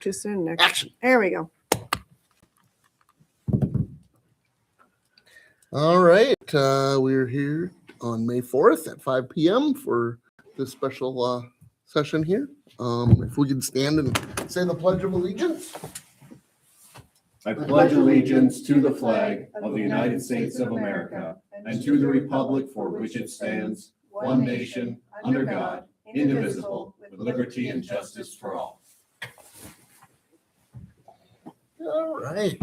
Too soon, Nick. Action. There we go. All right. We're here on May 4th at 5 p.m. for this special session here. If we could stand and say the Pledge of Allegiance. I pledge allegiance to the flag of the United States of America and to the republic for which it stands, one nation, under God, indivisible, with liberty and justice for all. All right.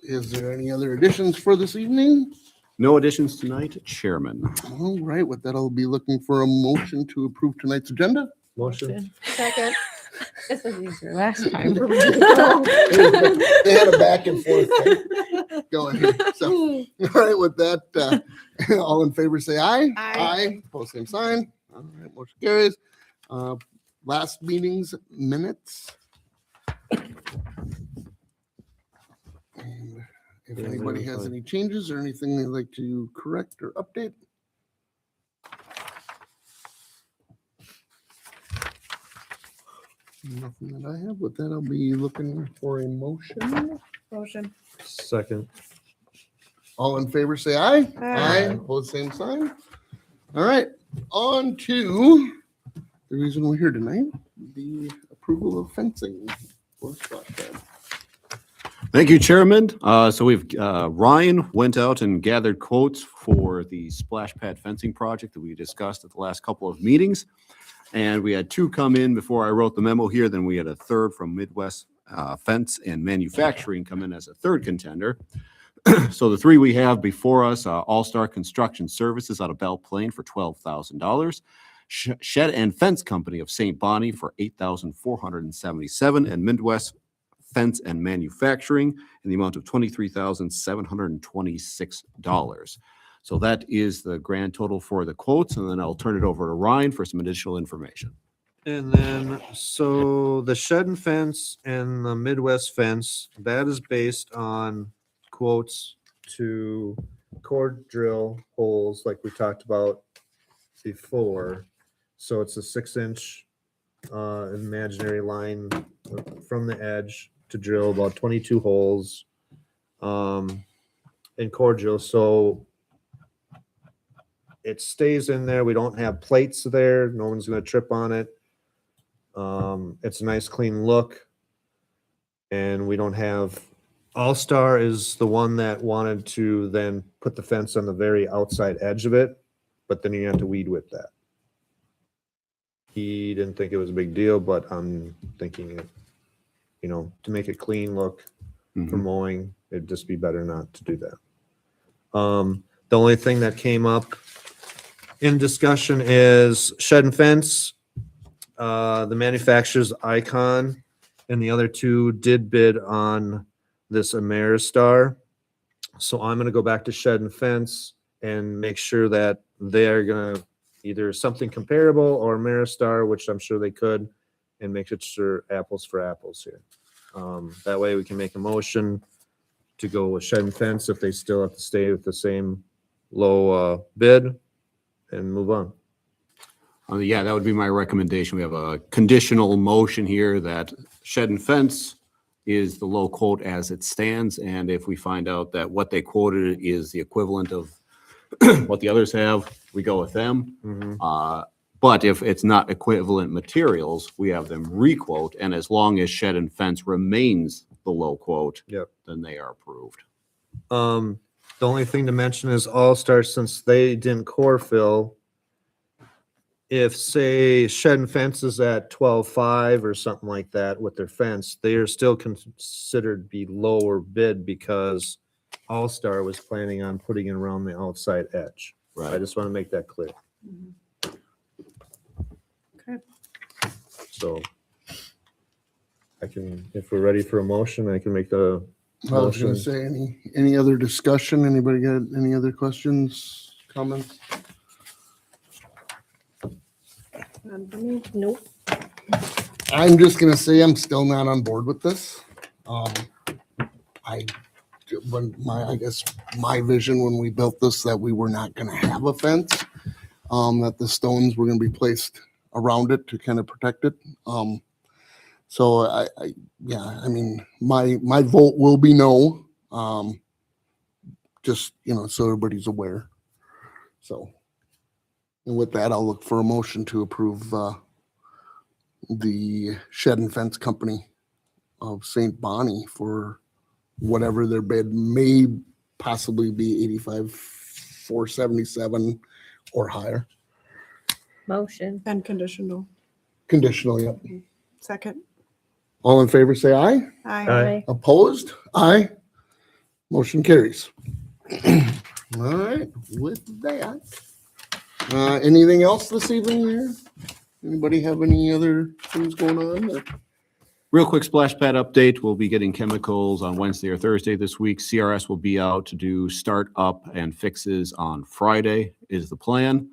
Is there any other additions for this evening? No additions tonight, Chairman. All right. With that, I'll be looking for a motion to approve tonight's agenda. Motion. Second. This was easier last time. They had a back and forth thing going here. So, all right. With that, all in favor say aye. Aye. Opposed, same sign. All right. Motion carries. Last meeting's minutes. And if anybody has any changes or anything they'd like to correct or update. Nothing that I have. With that, I'll be looking for a motion. Motion. Second. All in favor, say aye. Aye. Opposed, same sign. All right. On to the reason we're here tonight, the approval of fencing for splash pad. Thank you, Chairman. So we've, Ryan went out and gathered quotes for the splash pad fencing project that we discussed at the last couple of meetings. And we had two come in before I wrote the memo here. Then we had a third from Midwest Fence and Manufacturing come in as a third contender. So the three we have before us, All-Star Construction Services out of Belle Plaine for $12,000. Shed and Fence Company of St. Bonnie for $8,477, and Midwest Fence and Manufacturing in the amount of $23,726. So that is the grand total for the quotes, and then I'll turn it over to Ryan for some additional information. And then, so the shed and fence and the Midwest fence, that is based on quotes to core drill holes like we talked about before. So it's a 6-inch imaginary line from the edge to drill about 22 holes in core drill. So it stays in there. We don't have plates there. No one's going to trip on it. It's a nice clean look. And we don't have, All-Star is the one that wanted to then put the fence on the very outside edge of it, but then you have to weed whip that. He didn't think it was a big deal, but I'm thinking it, you know, to make it clean look for mowing, it'd just be better not to do that. The only thing that came up in discussion is shed and fence. The manufacturer's Icon and the other two did bid on this Ameristar. So I'm going to go back to shed and fence and make sure that they're going to either something comparable or Ameristar, which I'm sure they could, and make it sure apples for apples here. That way we can make a motion to go with shed and fence if they still have to stay with the same low bid and move on. Yeah, that would be my recommendation. We have a conditional motion here that shed and fence is the low quote as it stands. And if we find out that what they quoted is the equivalent of what the others have, we go with them. But if it's not equivalent materials, we have them requote. And as long as shed and fence remains the low quote, then they are approved. The only thing to mention is All-Star, since they didn't core fill, if say shed and fence is at 12.5 or something like that with their fence, they are still considered to be lower bid because All-Star was planning on putting it around the outside edge. Right. I just want to make that clear. Okay. So I can, if we're ready for a motion, I can make the I was going to say, any other discussion? Anybody got any other questions, comments? None for me. Nope. I'm just going to say I'm still not on board with this. I guess my vision when we built this, that we were not going to have a fence, that the stones were going to be placed around it to kind of protect it. So yeah, I mean, my vote will be no. Just, so everybody's aware. So, and with that, I'll look for a motion to approve the shed and fence company of St. Bonnie for whatever their bid may possibly be, 85,477 or higher. Motion. And conditional. Conditional, yep. Second. All in favor, say aye. Aye. Opposed? Aye. Motion carries. All right, with that, anything else this evening here? Anybody have any other things going on? Real quick splash pad update. We'll be getting chemicals on Wednesday or Thursday this week. CRS will be out to do start up and fixes on Friday is the plan.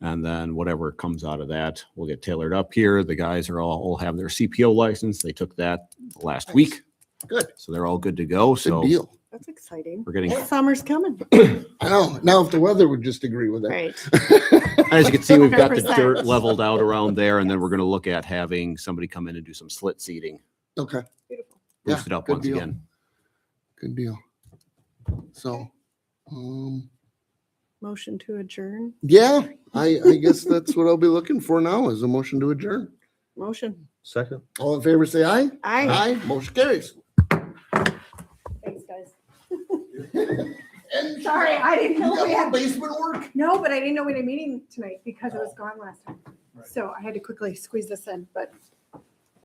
And then whatever comes out of that, we'll get tailored up here. The guys are all have their CPO license. They took that last week. Good. So they're all good to go. Good So deal. That's exciting. we're getting, Summer's coming. I know. Now, if the weather would just agree with it. Right. as you can see, we've got the 100%. dirt leveled out around there. And then we're going to look at having somebody come in and do some slit seeding. Okay. Beautiful. Boost it up good once deal. again. Good deal. So, Motion to adjourn. yeah, I guess that's what I'll be looking for now is a motion to adjourn. Motion. Second. All in favor, say aye. Aye. Aye. Motion carries. Thanks, guys. And Sorry, I didn't you know got we more had. basement work? No, but I didn't know we had a meeting tonight because it was gone last time. So I had to quickly squeeze this in, but